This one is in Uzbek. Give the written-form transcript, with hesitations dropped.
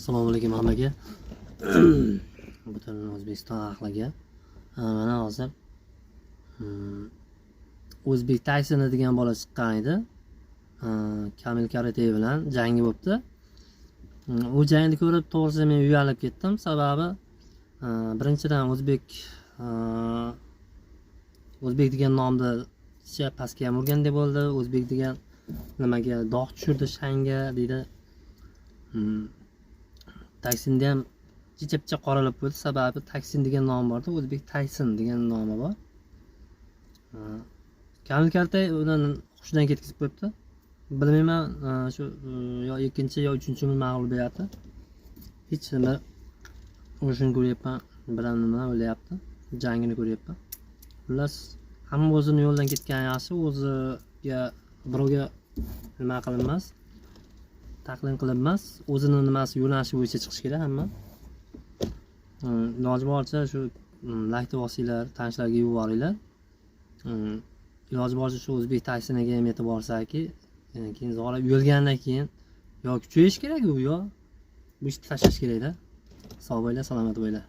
Assalomu alaykum hammaga. Butun O'zbekiston xalqiga. Mana hozir O'zbek Tayson degan bola chiqqan edi. Kamil Karate bilan jangi bo'libdi. U jangni ko'rib to'g'risi men uyalib ketdim. Sababi birinchidan O'zbek degan nomni pastga ham urgandek bo'ldi. O'zbek degan nimaga dog' tushirdi shanga deydi. Taysonda ham chicha qoralab bo'ldi. Sababi Tayson degan nom borda, O'zbek Tayson degan nomi bor. Kamil Karate undan hushidan ketkizib qo'yibdi. Bilmayman, shu yo ikkinchi yo uchinchi mag'lubiyati. Hech nima o'shini ko'ryapman, bilan nima o'ylayapti, jangini ko'ryapman. Xullas, hamma o'zini yo'ldan ketgan yaxshi, o'ziga birovga nima qilinmas, taqlid qilinmas, o'zini nimasi yo'nalishi bo'yicha chiqish kerak hamma. Iloji boricha shu like bosinglar, tanishlarga yuboringlar. Iloji boricha shu O'zbek Taysoniga ham yetib borsaki, keyin zo'rab yo'lgandan keyin yo kuchayish kerak u, yo bu ishni tashlash kerak-da. Sog' bo'ylar, salomat bo'ylar.